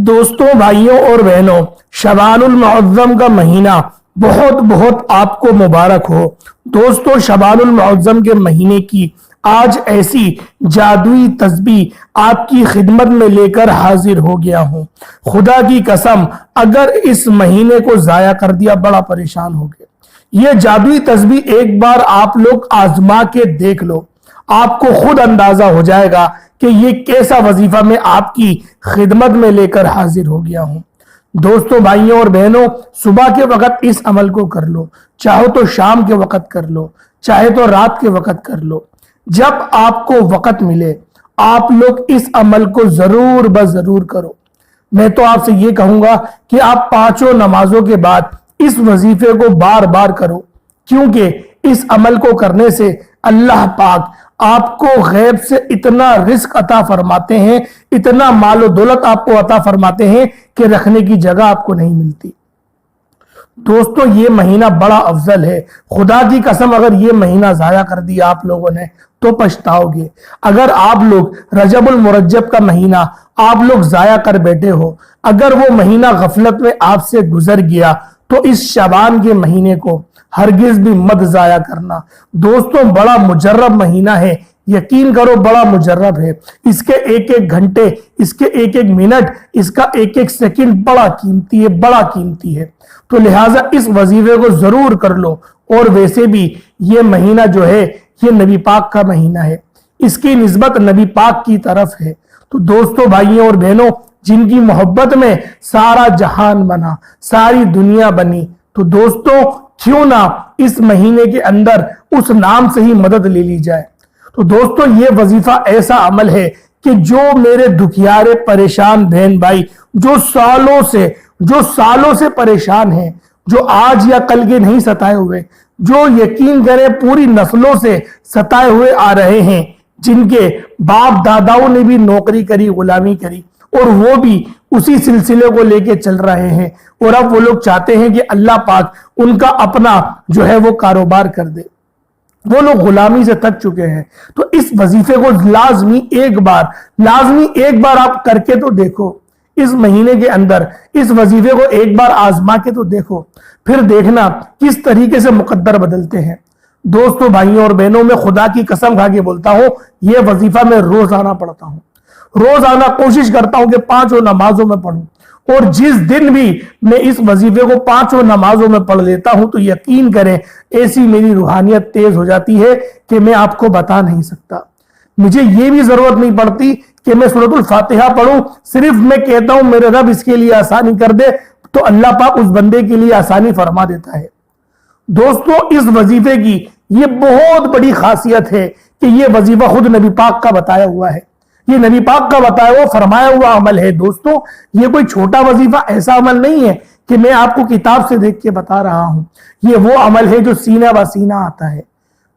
دوستوں، بھائیوں اور بہنوں، شعبان المعظم کا مہینہ بہت بہت آپ کو مبارک ہو۔ دوستوں، شعبان المعظم کے مہینے کی آج ایسی جادوئی تسبیح آپ کی خدمت میں لے کر حاضر ہو گیا ہوں۔ خدا کی قسم، اگر اس مہینے کو ضائع کر دیا بڑا پریشان ہو گئے۔ یہ جادوئی تسبیح ایک بار آپ لوگ آزما کے دیکھ لو، آپ کو خود اندازہ ہو جائے گا کہ یہ کیسا وظیفہ میں آپ کی خدمت میں لے کر حاضر ہو گیا ہوں۔ دوستوں، بھائیوں اور بہنوں، صبح کے وقت اس عمل کو کر لو، چاہو تو شام کے وقت کر لو، چاہے تو رات کے وقت کر لو۔ جب آپ کو وقت ملے آپ لوگ اس عمل کو ضرور بضرور کرو۔ میں تو آپ سے یہ کہوں گا کہ آپ پانچوں نمازوں کے بعد اس وظیفے کو بار بار کرو، کیونکہ اس عمل کو کرنے سے اللہ پاک آپ کو غیب سے اتنا رزق عطا فرماتے ہیں، اتنا مال و دولت آپ کو عطا فرماتے ہیں کہ رکھنے کی جگہ آپ کو نہیں ملتی۔ دوستوں، یہ مہینہ بڑا افضل ہے۔ خدا کی قسم، اگر یہ مہینہ ضائع کر دیا آپ لوگوں نے تو پچھتاؤ گے۔ اگر آپ لوگ رجب المرجب کا مہینہ آپ لوگ ضائع کر بیٹھے ہو، اگر وہ مہینہ غفلت میں آپ سے گزر گیا تو اس شعبان کے مہینے کو ہرگز بھی مت ضائع کرنا۔ دوستوں، بڑا مجرب مہینہ ہے، یقین کرو بڑا مجرب ہے۔ اس کے ایک ایک گھنٹے، اس کے ایک ایک منٹ، اس کا ایک ایک سیکنڈ بڑا قیمتی ہے، بڑا قیمتی ہے۔ تو لہٰذا اس وظیفے کو ضرور کر لو۔ اور ویسے بھی یہ مہینہ جو ہے یہ نبی پاک کا مہینہ ہے، اس کی نسبت نبی پاک کی طرف ہے۔ تو دوستوں، بھائیوں اور بہنوں، جن کی محبت میں سارا جہان بنا، ساری دنیا بنی، تو دوستوں کیوں نہ اس مہینے کے اندر اس نام سے ہی مدد لے لی جائے۔ تو دوستوں، یہ وظیفہ ایسا عمل ہے کہ جو میرے دکھیارے پریشان بہن بھائی جو سالوں سے پریشان ہیں، جو آج یا کل کے نہیں ستائے ہوئے، جو یقین کریں پوری نسلوں سے ستائے ہوئے آ رہے ہیں، جن کے باپ داداؤں نے بھی نوکری کری، غلامی کری، اور وہ بھی اسی سلسلے کو لے کے چل رہے ہیں، اور اب وہ لوگ چاہتے ہیں کہ اللہ پاک ان کا اپنا جو ہے وہ کاروبار کر دے۔ وہ لوگ غلامی سے تھک چکے ہیں۔ تو اس وظیفے کو لازمی ایک بار آپ کر کے تو دیکھو۔ اس مہینے کے اندر اس وظیفے کو ایک بار آزما کے تو دیکھو، پھر دیکھنا کس طریقے سے مقدر بدلتے ہیں۔ دوستوں، بھائیوں اور بہنوں، میں خدا کی قسم کھا کے بولتا ہوں، یہ وظیفہ میں روزانہ پڑھتا ہوں، روزانہ کوشش کرتا ہوں کہ پانچوں نمازوں میں پڑھوں، اور جس دن بھی میں اس وظیفے کو پانچوں نمازوں میں پڑھ لیتا ہوں تو یقین کریں ایسی میری روحانیت تیز ہو جاتی ہے کہ میں آپ کو بتا نہیں سکتا۔ مجھے یہ بھی ضرورت نہیں پڑتی کہ میں سورۃ الفاتحہ پڑھوں، صرف میں کہتا ہوں میرے رب اس کے لیے آسانی کر دے، تو اللہ پاک اس بندے کے لیے آسانی فرما دیتا ہے۔ دوستوں، اس وظیفے کی یہ بہت بڑی خاصیت ہے کہ یہ وظیفہ خود نبی پاک کا بتایا ہوا ہے، یہ نبی پاک کا بتایا ہوا فرمایا ہوا عمل ہے۔ دوستوں، یہ کوئی چھوٹا وظیفہ ایسا عمل نہیں ہے کہ میں آپ کو کتاب سے دیکھ کے بتا رہا ہوں، یہ وہ عمل ہے جو سینہ بہ سینہ آتا ہے۔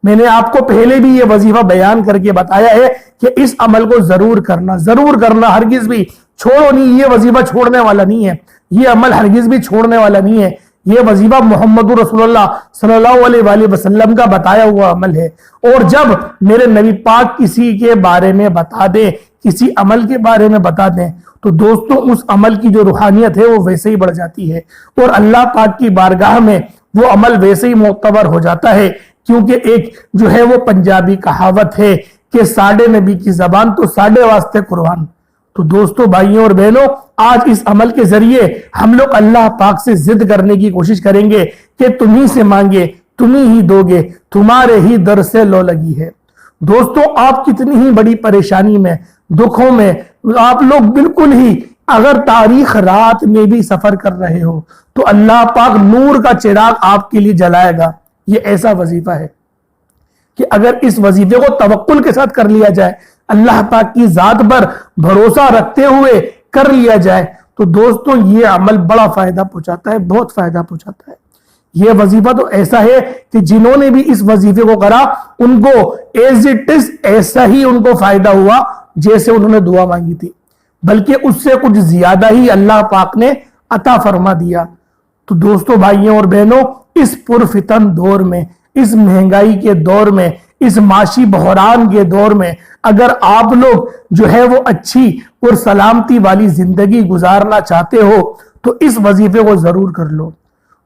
میں نے آپ کو پہلے بھی یہ وظیفہ بیان کر کے بتایا ہے کہ اس عمل کو ضرور کرنا، ہرگز بھی چھوڑو نہیں۔ یہ وظیفہ چھوڑنے والا نہیں ہے، یہ عمل ہرگز بھی چھوڑنے والا نہیں ہے۔ یہ وظیفہ محمد رسول اللہ صلی اللہ علیہ وآلہ وسلم کا بتایا ہوا عمل ہے، اور جب میرے نبی پاک کسی کے بارے میں بتا دیں، کسی عمل کے بارے میں بتا دیں، تو دوستوں اس عمل کی جو روحانیت ہے وہ ویسے ہی بڑھ جاتی ہے، اور اللہ پاک کی بارگاہ میں وہ عمل ویسے ہی معتبر ہو جاتا ہے، کیونکہ ایک جو ہے وہ پنجابی کہاوت ہے کہ ساڑھے نبی کی زبان تو ساڑھے واسطے قرآن۔ تو دوستوں، بھائیوں اور بہنوں، آج اس عمل کے ذریعے ہم لوگ اللہ پاک سے ضد کرنے کی کوشش کریں گے کہ تم ہی سے مانگے، تم ہی دو گے، تمہارے ہی در سے لو لگی ہے۔ دوستوں، آپ کتنی ہی بڑی پریشانی میں، دکھوں میں، آپ لوگ بالکل ہی اگر تاریخ رات میں بھی سفر کر رہے ہو تو اللہ پاک نور کا چراغ آپ کے لیے جلائے گا۔ یہ ایسا وظیفہ ہے کہ اگر اس وظیفے کو توکل کے ساتھ کر لیا جائے، اللہ پاک کی ذات پر بھروسہ رکھتے ہوئے کر لیا جائے، تو دوستوں یہ عمل بڑا فائدہ پہنچاتا ہے، بہت فائدہ پہنچاتا ہے۔ یہ وظیفہ تو ایسا ہے کہ جنہوں نے بھی اس وظیفے کو کرا ان کو ایز اٹ از ایسا ہی ان کو فائدہ ہوا جیسے انہوں نے دعا مانگی تھی، بلکہ اس سے کچھ زیادہ ہی اللہ پاک نے عطا فرما دیا۔ تو دوستوں، بھائیوں اور بہنوں، اس پرفتن دور میں، اس مہنگائی کے دور میں، اس معاشی بحران کے دور میں اگر آپ لوگ جو ہے وہ اچھی اور سلامتی والی زندگی گزارنا چاہتے ہو تو اس وظیفے کو ضرور کر لو۔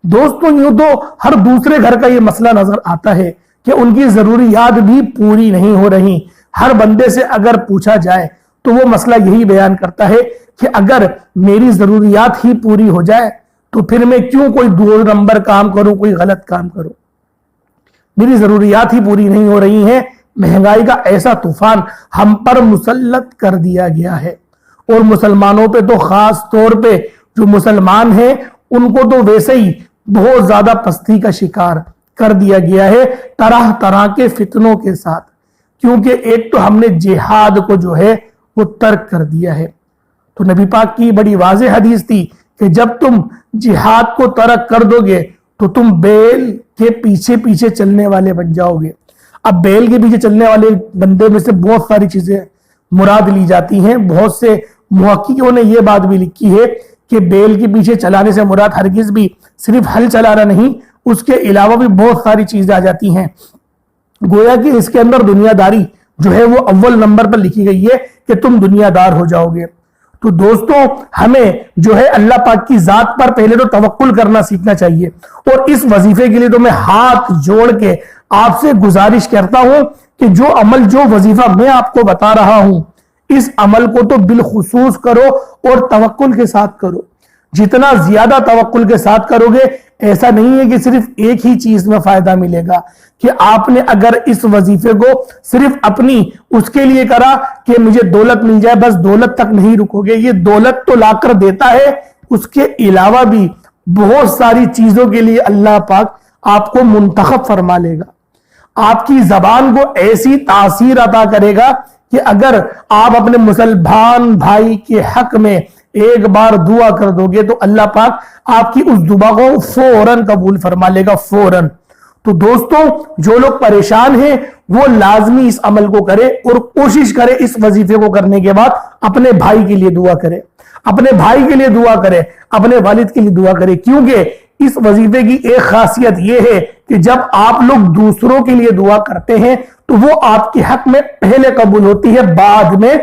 دوستوں یوں تو ہر دوسرے گھر کا یہ مسئلہ نظر آتا ہے کہ ان کی ضروریات بھی پوری نہیں ہو رہی۔ ہر بندے سے اگر پوچھا جائے تو وہ مسئلہ یہی بیان کرتا ہے کہ اگر میری ضروریات ہی پوری ہو جائے تو پھر میں کیوں کوئی 2 نمبر کام کروں، کوئی غلط کام کروں۔ میری ضروریات ہی پوری نہیں ہو رہی ہیں۔ مہنگائی کا ایسا طوفان ہم پر مسلط کر دیا گیا ہے، اور مسلمانوں پہ تو خاص طور پہ جو مسلمان ہیں ان کو تو ویسے ہی بہت زیادہ پستی کا شکار کر دیا گیا ہے، طرح طرح کے فتنوں کے ساتھ، کیونکہ ایک تو ہم نے جہاد کو جو ہے وہ ترک کر دیا ہے۔ تو نبی پاک کی بڑی واضح حدیث تھی کہ جب تم جہاد کو ترک کر دو گے تو تم بیل کے پیچھے پیچھے چلنے والے بن جاؤ گے۔ اب بیل کے پیچھے چلنے والے بندے میں سے بہت ساری چیزیں مراد لی جاتی ہیں۔ بہت سے محققوں نے یہ بات بھی لکھی ہے کہ بیل کے پیچھے چلانے سے مراد ہرگز بھی صرف ہل چلانا نہیں، اس کے علاوہ بھی بہت ساری چیزیں آ جاتی ہیں۔ گویا کہ اس کے اندر دنیا داری جو ہے وہ اول نمبر پر لکھی گئی ہے کہ تم دنیا دار ہو جاؤ گے۔ تو دوستوں ہمیں جو ہے اللہ پاک کی ذات پر پہلے تو توکل کرنا سیکھنا چاہیے، اور اس وظیفے کے لیے تو میں ہاتھ جوڑ کے آپ سے گزارش کرتا ہوں کہ جو عمل جو وظیفہ میں آپ کو بتا رہا ہوں اس عمل کو تو بالخصوص کرو اور توکل کے ساتھ کرو۔ جتنا زیادہ توکل کے ساتھ کرو گے، ایسا نہیں ہے کہ صرف ایک ہی چیز میں فائدہ ملے گا کہ آپ نے اگر اس وظیفے کو صرف اپنی اس کے لیے کرا کہ مجھے دولت مل جائے، بس دولت تک نہیں رکو گے۔ یہ دولت تو لا کر دیتا ہے، اس کے علاوہ بھی بہت ساری چیزوں کے لیے اللہ پاک آپ کو منتخب فرما لے گا۔ آپ کی زبان کو ایسی تاثیر عطا کرے گا کہ اگر آپ اپنے مسلمان بھائی کے حق میں ایک بار دعا کر دو گے تو اللہ پاک آپ کی اس دعا کو فوراً قبول فرما لے گا، فوراً۔ تو دوستوں جو لوگ پریشان ہیں وہ لازمی اس عمل کو کرے اور کوشش کرے اس وظیفے کو کرنے کے بعد اپنے بھائی کے لیے دعا کرے، اپنے بھائی کے لیے دعا کرے، اپنے والد کے لیے دعا کرے، کیونکہ اس وظیفے کی ایک خاصیت یہ ہے کہ جب آپ لوگ دوسروں کے لیے دعا کرتے ہیں تو وہ آپ کے حق میں پہلے قبول ہوتی ہے، بعد میں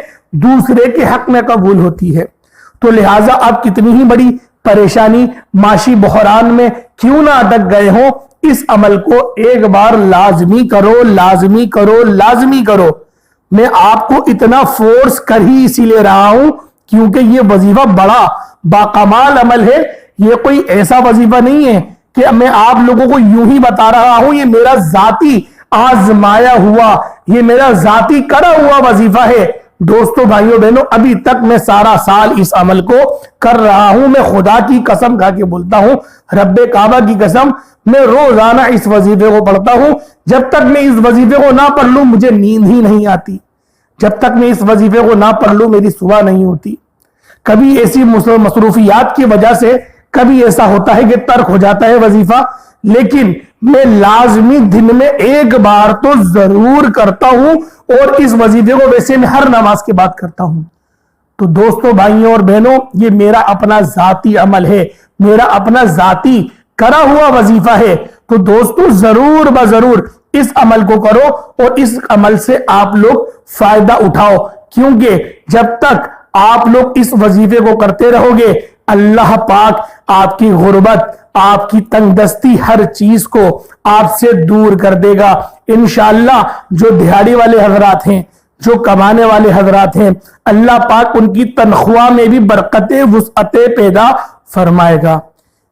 دوسرے کے حق میں قبول ہوتی ہے۔ تو لہٰذا آپ کتنی ہی بڑی پریشانی معاشی بحران میں کیوں نہ اٹک گئے ہوں، اس عمل کو ایک بار لازمی کرو، لازمی کرو، لازمی کرو۔ میں آپ کو اتنا فورس کر ہی اسی لیے رہا ہوں کیونکہ یہ وظیفہ بڑا باکمال عمل ہے۔ یہ کوئی ایسا وظیفہ نہیں ہے کہ میں آپ لوگوں کو یوں ہی بتا رہا ہوں، یہ میرا ذاتی آزمایا ہوا، یہ میرا ذاتی کرا ہوا وظیفہ ہے۔ دوستو بھائیوں بہنوں، ابھی تک میں سارا سال اس عمل کو کر رہا ہوں۔ میں خدا کی قسم کھا کے بولتا ہوں، رب کعبہ کی قسم، میں روزانہ اس وظیفے کو پڑھتا ہوں۔ جب تک میں اس وظیفے کو نہ پڑھ لوں مجھے نیند ہی نہیں آتی۔ جب تک میں اس وظیفے کو نہ پڑھ لوں میری صبح نہیں ہوتی۔ کبھی ایسی مصروفیات کی وجہ سے کبھی ایسا ہوتا ہے کہ ترک ہو جاتا ہے وظیفہ، لیکن میں لازمی دن میں ایک بار تو ضرور کرتا ہوں، اور اس وظیفے کو ویسے میں ہر نماز کے بعد کرتا ہوں۔ تو دوستوں بھائیوں اور بہنوں، یہ میرا اپنا ذاتی عمل ہے، میرا اپنا ذاتی کرا ہوا وظیفہ ہے۔ تو دوستوں ضرور بضرور اس عمل کو کرو اور اس عمل سے آپ لوگ فائدہ اٹھاؤ، کیونکہ جب تک آپ لوگ اس وظیفے کو کرتے رہو گے اللہ پاک آپ کی غربت، آپ کی تنگ دستی، ہر چیز کو آپ سے دور کر دے گا انشاءاللہ۔ جو دیہڑی والے حضرات ہیں، جو کمانے والے حضرات ہیں، اللہ پاک ان کی تنخواہ میں بھی برکتیں، وسعتیں پیدا فرمائے گا،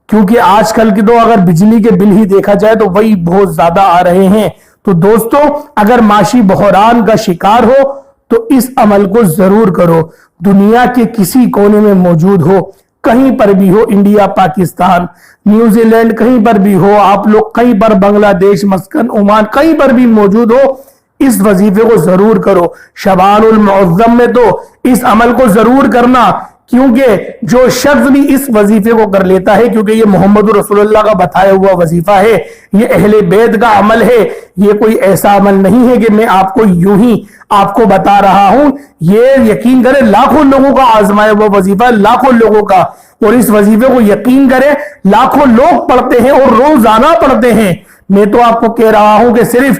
کیونکہ آج کل کی تو اگر بجلی کے بل ہی دیکھا جائے تو وہی بہت زیادہ آ رہے ہیں۔ تو دوستوں اگر معاشی بحران کا شکار ہو تو اس عمل کو ضرور کرو۔ دنیا کے کسی کونے میں موجود ہو، کہیں پر بھی ہو، انڈیا، پاکستان، نیوزی لینڈ، کہیں پر بھی ہو آپ لوگ، کہیں پر بنگلہ دیش، مسکن، عمان، کہیں پر بھی موجود ہو، اس وظیفے کو ضرور کرو۔ شعبان المعظم میں تو اس عمل کو ضرور کرنا، کیونکہ جو شخص بھی اس وظیفے کو کر لیتا ہے، کیونکہ یہ محمد رسول اللہ کا بتایا ہوا وظیفہ ہے، یہ اہل بیت کا عمل ہے، یہ کوئی ایسا عمل نہیں ہے کہ میں آپ کو یوں ہی آپ کو بتا رہا ہوں۔ یہ یقین کریں لاکھوں لوگوں کا آزمایا ہوا وظیفہ ہے، لاکھوں لوگوں کا، اور اس وظیفے کو یقین کریں لاکھوں لوگ پڑھتے ہیں اور روزانہ پڑھتے ہیں۔ میں تو آپ کو کہہ رہا ہوں کہ صرف